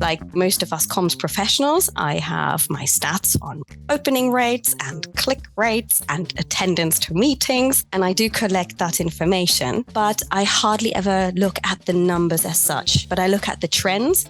like most of us comms professionals, I have my stats on opening rates and click rates and attendance to meetings, and I do collect that information, but I hardly ever look at the numbers as such, but I look at the trends.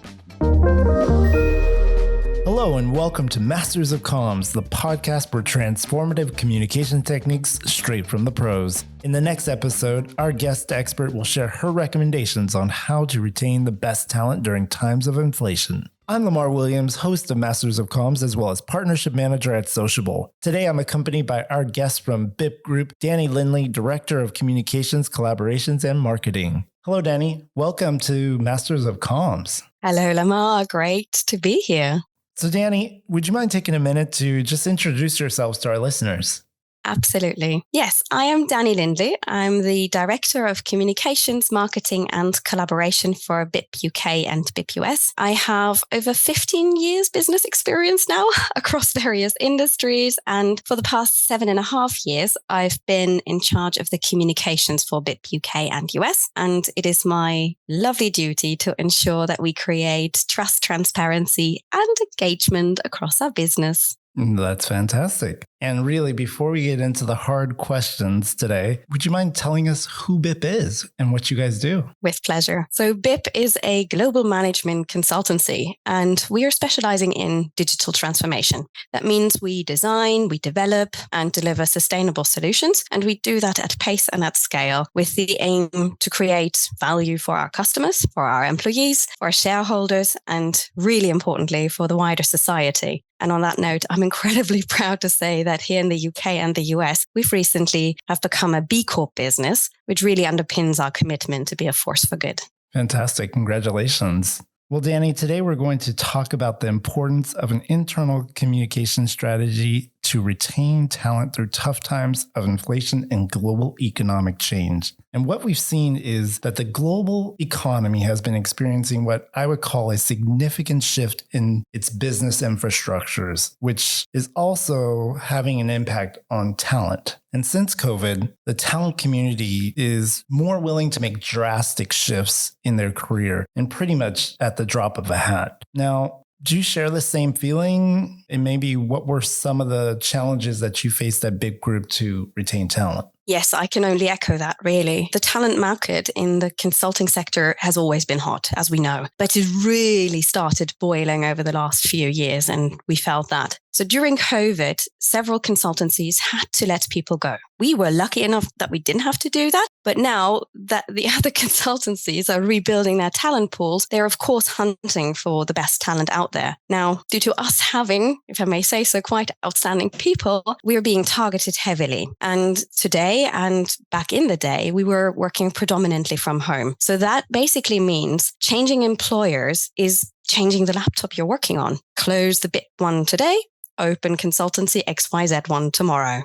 Hello and welcome to Masters of Comms, the podcast for transformative communication techniques straight from the pros. In the next episode, our guest expert will share her recommendations on how to retain the best talent during times of inflation. I'm Lamar Williams, host of Masters of Comms, as well as partnership manager at Sociable. Today, I'm accompanied by our guest from Bip Group, Dani Lindley, director of communications, collaborations, and marketing. Hello, Dani. Welcome to Masters of Comms. Hello, Lamar. Great to be here. So, Dani, would you mind taking a minute to just introduce yourselves to our listeners? Absolutely. Yes, I am Dani Lindley. I'm the Director of Communications, Marketing and Collaboration for Bip UK and Bip US. I have over 15 years business experience now across various industries. And for the past 7.5 years, I've been in charge of the communications for Bip UK and US. And it is my lovely duty to ensure that we create trust, transparency, and engagement across our business. That's fantastic. And really, before we get into the hard questions today, would you mind telling us who Bip is and what you guys do? With pleasure. So Bip is a global management consultancy, and we are specializing in digital transformation. That means we design, we develop, and deliver sustainable solutions. And we do that at pace and at scale with the aim to create value for our customers, for our employees, for our shareholders, and really importantly, for the wider society. And on that note, I'm incredibly proud to say that here in the UK and the US, we've recently have become a B Corp business, which really underpins our commitment to be a force for good. Fantastic. Congratulations. Well, Dani, today we're going to talk about the importance of an internal communication strategy to retain talent through tough times of inflation and global economic change. And what we've seen is that the global economy has been experiencing what I would call a significant shift in its business infrastructures, which is also having an impact on talent. And since COVID, the talent community is more willing to make drastic shifts in their career and pretty much at the drop of a hat. Now, do you share the same feeling? And maybe what were some of the challenges that you faced at Bip Group to retain talent? Yes, I can only echo that, really. The talent market in the consulting sector has always been hot, as we know, but it really started boiling over the last few years, and we felt that. So during COVID, several consultancies had to let people go. We were lucky enough that we didn't have to do that, but now that the other consultancies are rebuilding their talent pools, they're of course hunting for the best talent out there. Now, due to us having, if I may say so, quite outstanding people, we're being targeted heavily. And today, and back in the day, we were working predominantly from home. So that basically means changing employers is changing the laptop you're working on. Close the Bip one today, open consultancy XYZ one tomorrow.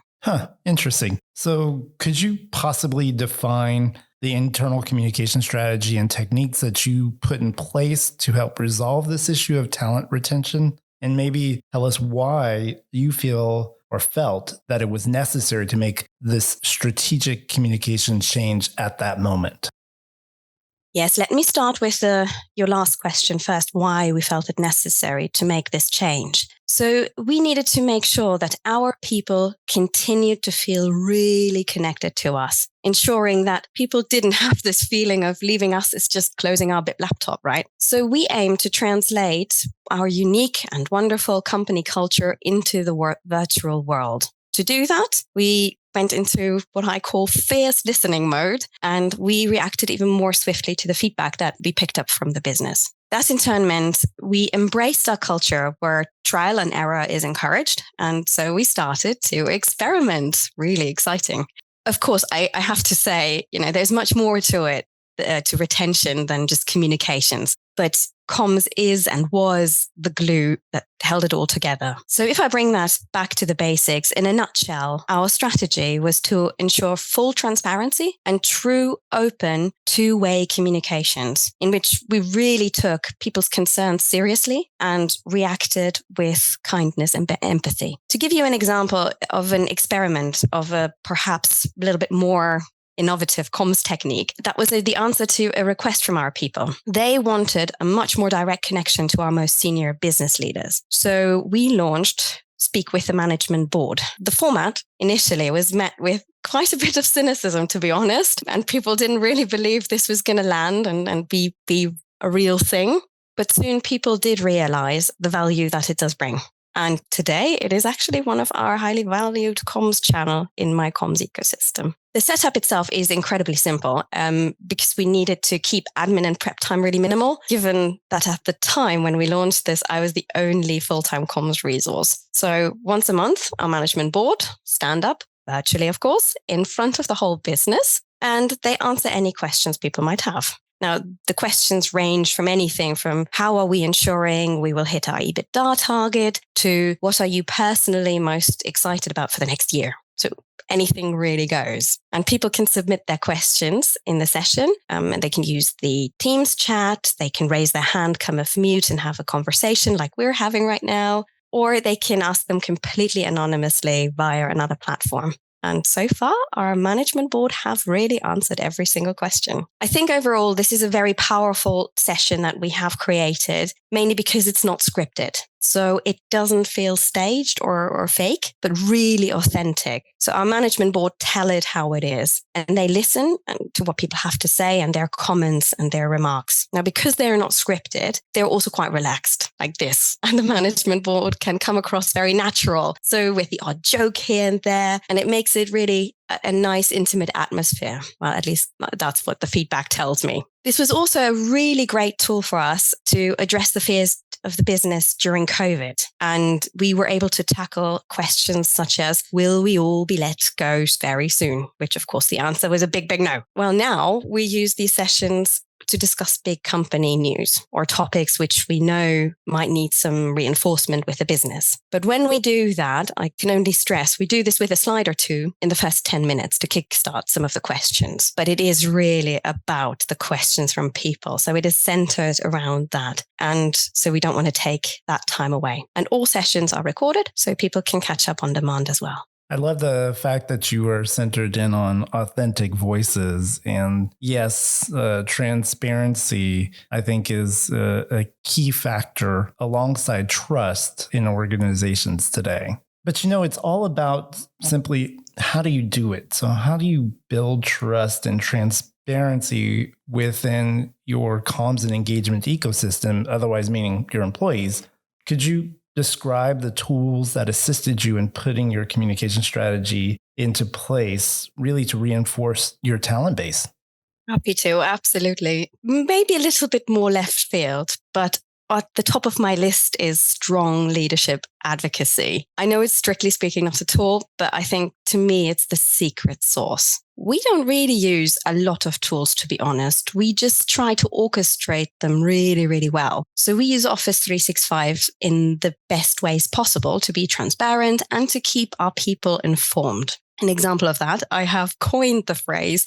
Interesting. So could you possibly define the internal communication strategy and techniques that you put in place to help resolve this issue of talent retention? And maybe tell us why you feel or felt that it was necessary to make this strategic communication change at that moment. Yes, let me start with your last question first, why we felt it necessary to make this change. So we needed to make sure that our people continued to feel really connected to us, ensuring that people didn't have this feeling of leaving us as just closing our Bip laptop, right? So we aim to translate our unique and wonderful company culture into the virtual world. To do that, we went into what I call fierce listening mode, and we reacted even more swiftly to the feedback that we picked up from the business. That in turn meant we embraced our culture where trial and error is encouraged. And so we started to experiment. Really exciting. Of course, I have to say, there's much more to it, to retention than just communications. But comms is and was the glue that held it all together. So if I bring that back to the basics, in a nutshell, our strategy was to ensure full transparency and true, open, two-way communications in which we really took people's concerns seriously and reacted with kindness and empathy. To give you an example of an experiment of a perhaps a little bit more innovative comms technique. That was the answer to a request from our people. They wanted a much more direct connection to our most senior business leaders. So we launched Speak with the Management Board. The format initially was met with quite a bit of cynicism, to be honest, and people didn't really believe this was going to land and be a real thing. But soon people did realize the value that it does bring. And today it is actually one of our highly valued comms channel in my comms ecosystem. The setup itself is incredibly simple because we needed to keep admin and prep time really minimal, given that at the time when we launched this, I was the only full-time comms resource. So once a month, our management board stand up, virtually of course, in front of the whole business, and they answer any questions people might have. Now, the questions range from anything from how are we ensuring we will hit our EBITDA target to what are you personally most excited about for the next year? So anything really goes. And people can submit their questions in the session. And they can use the Teams chat. They can raise their hand, come off mute and have a conversation like we're having right now. Or they can ask them completely anonymously via another platform. And so far, our management board have really answered every single question. I think overall, this is a very powerful session that we have created, mainly because it's not scripted. So it doesn't feel staged or fake, but really authentic. So our management board tell it how it is, and they listen to what people have to say and their comments and their remarks. Now, because they're not scripted, they're also quite relaxed like this. And the management board can come across very natural. So with the odd joke here and there, and it makes it really a nice, intimate atmosphere. Well, at least that's what the feedback tells me. This was also a really great tool for us to address the fears of the business during COVID. And we were able to tackle questions such as, will we all be let go very soon? Which, of course, the answer was a big, big no. Well, now we use these sessions to discuss big company news or topics which we know might need some reinforcement with the business. But when we do that, I can only stress, we do this with a slide or two in the first 10 minutes to kickstart some of the questions. But it is really about the questions from people. So it is centered around that. And so we don't want to take that time away. And all sessions are recorded so people can catch up on demand as well. I love the fact that you are centered in on authentic voices. And yes, transparency, I think, is a key factor alongside trust in organizations today. But, it's all about simply how do you do it? So how do you build trust and transparency within your comms and engagement ecosystem, otherwise meaning your employees? Could you describe the tools that assisted you in putting your communication strategy into place, really to reinforce your talent base? Happy to, absolutely. Maybe a little bit more left field, but at the top of my list is strong leadership advocacy. I know it's strictly speaking not at all, but I think to me, it's the secret sauce. We don't really use a lot of tools, to be honest. We just try to orchestrate them really, really well. So we use Office 365 in the best ways possible to be transparent and to keep our people informed. An example of that, I have coined the phrase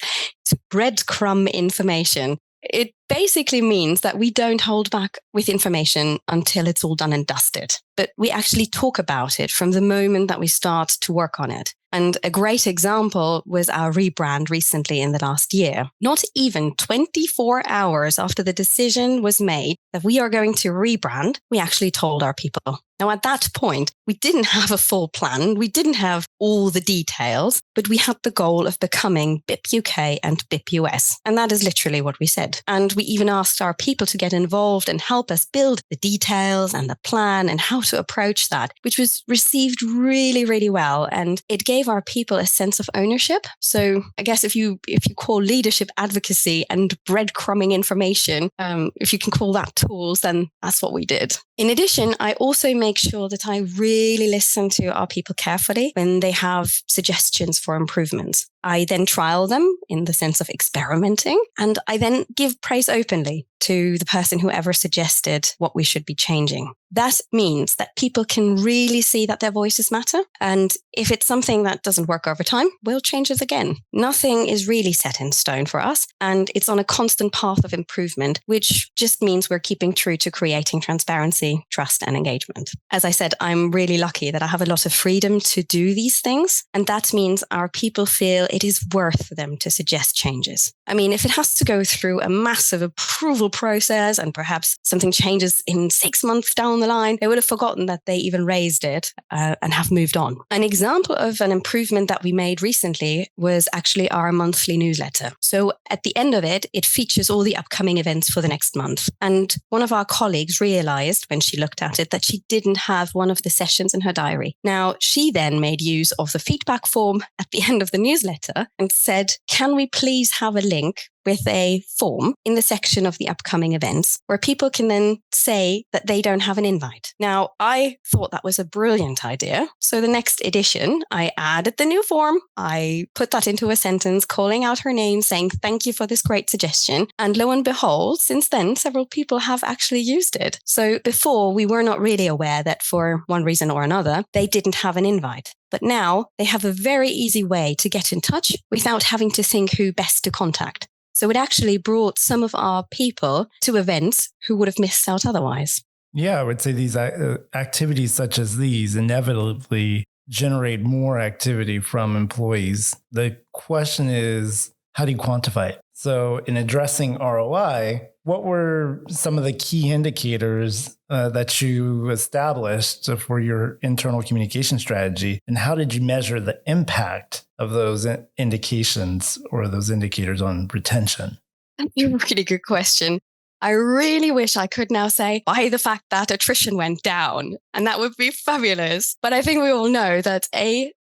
breadcrumb information. It basically means that we don't hold back with information until it's all done and dusted, but we actually talk about it from the moment that we start to work on it. And a great example was our rebrand recently in the last year. Not even 24 hours after the decision was made that we are going to rebrand, we actually told our people. Now, at that point, we didn't have a full plan. We didn't have all the details, but we had the goal of becoming Bip UK and Bip US. And that is literally what we said. And we even asked our people to get involved and help us build the details and the plan and how to approach that, which was received really, really well. And it gave our people a sense of ownership. So I guess if you call leadership advocacy and breadcrumbing information, if you can call that tools, then that's what we did. In addition, I also make sure that I really listen to our people carefully when they have suggestions for improvements. I then trial them in the sense of experimenting, and I then give praise openly to the person who ever suggested what we should be changing. That means that people can really see that their voices matter. And if it's something that doesn't work over time, we'll change it again. Nothing is really set in stone for us. And it's on a constant path of improvement, which just means we're keeping true to creating transparency transparency, trust, and engagement. As I said, I'm really lucky that I have a lot of freedom to do these things. And that means our people feel it is worth for them to suggest changes. I mean, if it has to go through a massive approval process and perhaps something changes in 6 months down the line, they would have forgotten that they even raised it and have moved on. An example of an improvement that we made recently was actually our monthly newsletter. So at the end of it, it features all the upcoming events for the next month. And one of our colleagues realized when she looked at it that she didn't have one of the sessions in her diary. Now, she then made use of the feedback form at the end of the newsletter and said, can we please have a link with a form in the section of the upcoming events where people can then say that they don't have an invite. Now, I thought that was a brilliant idea. So the next edition, I added the new form. I put that into a sentence calling out her name, saying, thank you for this great suggestion. And lo and behold, since then, several people have actually used it. So before, we were not really aware that for one reason or another, they didn't have an invite. But now they have a very easy way to get in touch without having to think who best to contact. So it actually brought some of our people to events who would have missed out otherwise. Yeah, I would say these activities such as these inevitably generate more activity from employees. The question is, how do you quantify it? So in addressing ROI, what were some of the key indicators that you established for your internal communication strategy? And how did you measure the impact of those indications or those indicators on retention? That's a really good question. I really wish I could now say by the fact that attrition went down, and that would be fabulous. But I think we all know that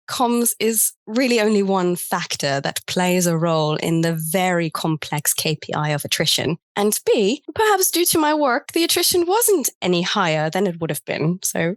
comms is really only one factor that plays a role in the very complex KPI of attrition. And B, perhaps due to my work, the attrition wasn't any higher than it would have been. So,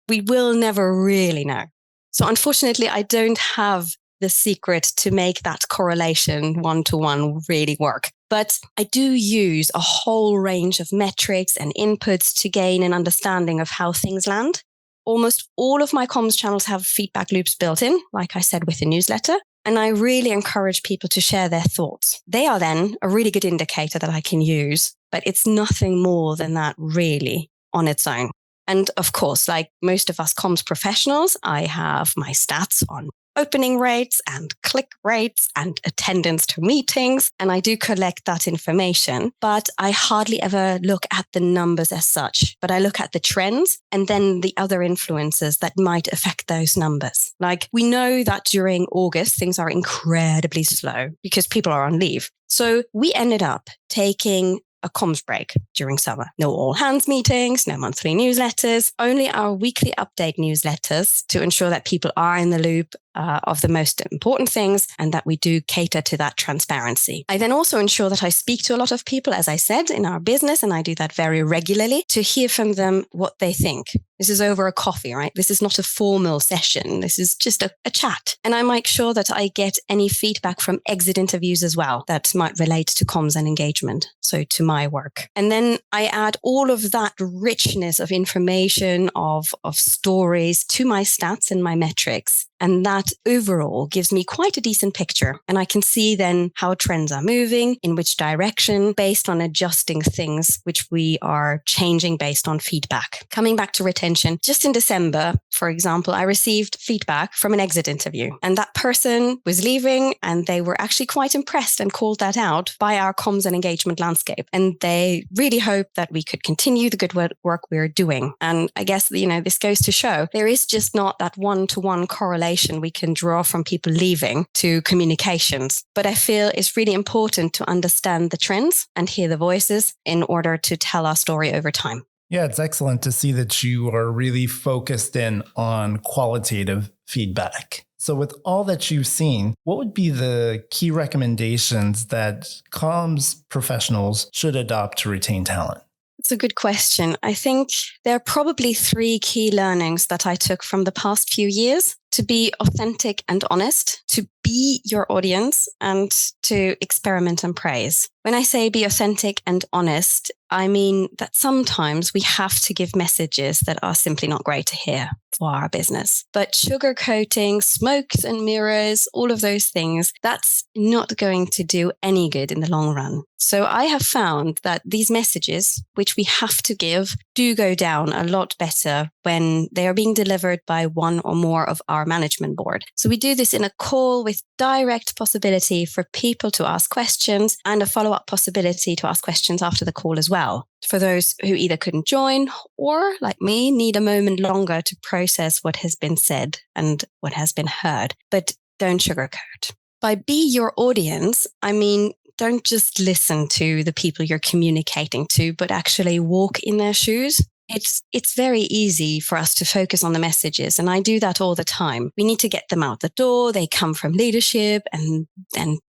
we will never really know. So unfortunately, I don't have the secret to make that correlation one-to-one really work. But I do use a whole range of metrics and inputs to gain an understanding of how things land. Almost all of my comms channels have feedback loops built in, like I said with the newsletter. And I really encourage people to share their thoughts. They are then a really good indicator that I can use, but it's nothing more than that really on its own. And of course, like most of us comms professionals, I have my stats on opening rates and click rates and attendance to meetings. And I do collect that information, but I hardly ever look at the numbers as such, but I look at the trends and then the other influences that might affect those numbers. Like we know that during August, things are incredibly slow because people are on leave. So we ended up taking a comms break during summer. No all hands meetings, no monthly newsletters, only our weekly update newsletters to ensure that people are in the loop of the most important things and that we do cater to that transparency. I then also ensure that I speak to a lot of people, as I said, in our business, and I do that very regularly to hear from them what they think. This is over a coffee, right? This is not a formal session. This is just a chat. And I make sure that I get any feedback from exit interviews as well that might relate to comms and engagement, so to my work. And then I add all of that richness of information, of stories to my stats and my metrics. And that overall gives me quite a decent picture. And I can see then how trends are moving, in which direction, based on adjusting things which we are changing based on feedback. Coming back to retention, just in December, for example, I received feedback from an exit interview. And that person was leaving and they were actually quite impressed and called that out by our comms and engagement landscape. And they really hoped that we could continue the good work we're doing. And I guess, this goes to show there is just not that one-to-one correlation we can draw from people leaving to communications. But I feel it's really important to understand the trends and hear the voices in order to tell our story over time. Yeah, it's excellent to see that you are really focused in on qualitative feedback. So with all that you've seen, what would be the key recommendations that comms professionals should adopt to retain talent? It's a good question. I think there are probably 3 key learnings that I took from the past few years. to be authentic and honest, to be your audience, and to experiment and praise. When I say be authentic and honest, I mean that sometimes we have to give messages that are simply not great to hear for our business. But sugarcoating, smokes and mirrors, all of those things, that's not going to do any good in the long run. So I have found that these messages, which we have to give, do go down a lot better when they are being delivered by one or more of our management board. So we do this in a call with direct possibility for people to ask questions and a follow-up possibility to ask questions after the call as well. For those who either couldn't join or, like me, need a moment longer to process what has been said and what has been heard. But don't sugarcoat. By be your audience, I mean, don't just listen to the people you're communicating to, but actually walk in their shoes. It's very easy for us to focus on the messages, and I do that all the time. We need to get them out the door. They come from leadership and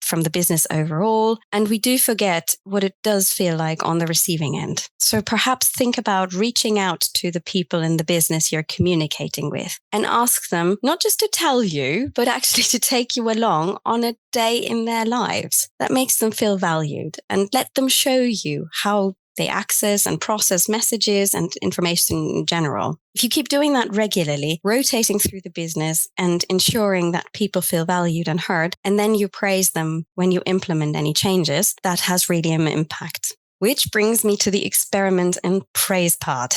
from the business overall, and we do forget what it does feel like on the receiving end. So perhaps think about reaching out to the people in the business you're communicating with and ask them not just to tell you, but actually to take you along on a day in their lives. That makes them feel valued, and let them show you how they access and process messages and information in general. If you keep doing that regularly, rotating through the business and ensuring that people feel valued and heard, and then you praise them when you implement any changes, that has really an impact. Which brings me to the experiment and praise part.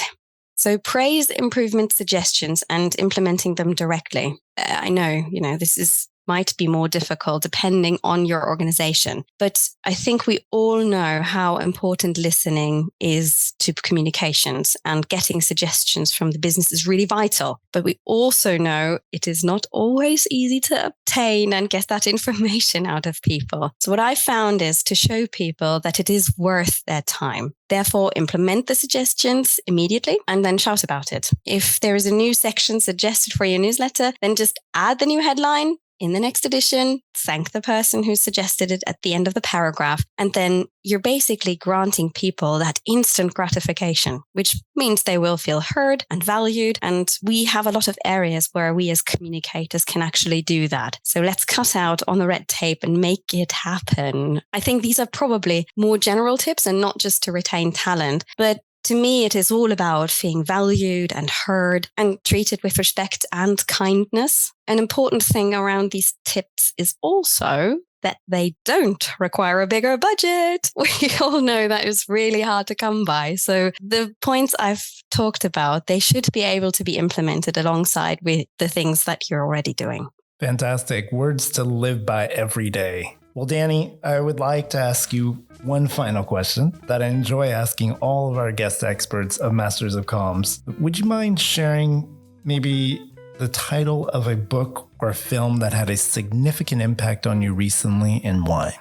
So praise improvement suggestions and implementing them directly. I know, this might be more difficult depending on your organization. But I think we all know how important listening is to communications, and getting suggestions from the business is really vital. But we also know it is not always easy to obtain and get that information out of people. So what I found is to show people that it is worth their time. Therefore, implement the suggestions immediately and then shout about it. If there is a new section suggested for your newsletter, then just add the new headline in the next edition, thank the person who suggested it at the end of the paragraph. And then you're basically granting people that instant gratification, which means they will feel heard and valued. And we have a lot of areas where we as communicators can actually do that. So let's cut out on the red tape and make it happen. I think these are probably more general tips and not just to retain talent, but to me, it is all about feeling valued and heard and treated with respect and kindness. An important thing around these tips is also that they don't require a bigger budget. We all know that is really hard to come by. So the points I've talked about, they should be able to be implemented alongside with the things that you're already doing. Fantastic. Words to live by every day. Well, Dani, I would like to ask you one final question that I enjoy asking all of our guest experts of Masters of Comms. Would you mind sharing maybe the title of a book or a film that had a significant impact on you recently, and why?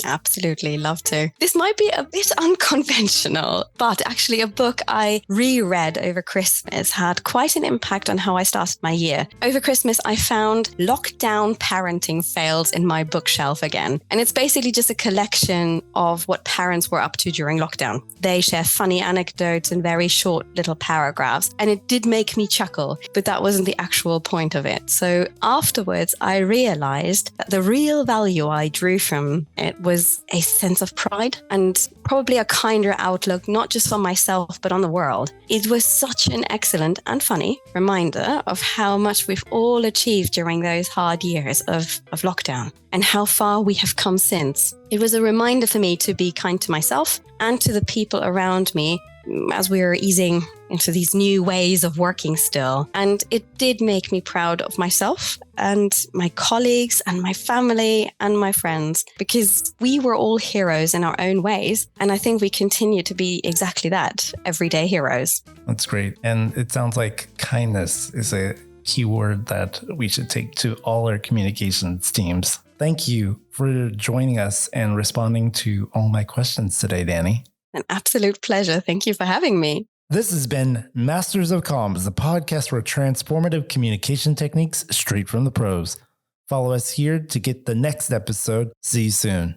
Absolutely, love to. This might be a bit unconventional, but actually a book I reread over Christmas had quite an impact on how I started my year. Over Christmas, I found Lockdown Parenting Fails in my bookshelf again. And it's basically just a collection of what parents were up to during lockdown. They share funny anecdotes in very short little paragraphs. And it did make me chuckle, but that wasn't the actual point of it. So afterwards, I realized that the real value I drew from it was a sense of pride and probably a kinder outlook, not just on myself, but on the world. It was such an excellent and funny reminder of how much we've all achieved during those hard years of lockdown and how far we have come since. It was a reminder for me to be kind to myself and to the people around me as we were easing into these new ways of working still. And it did make me proud of myself and my colleagues and my family and my friends, because we were all heroes in our own ways. And I think we continue to be exactly that, everyday heroes. That's great. And it sounds like kindness is a keyword that we should take to all our communications teams. Thank you for joining us and responding to all my questions today, Dani. An absolute pleasure. Thank you for having me. This has been Masters of Comms, the podcast for transformative communication techniques straight from the pros. Follow us here to get the next episode. See you soon.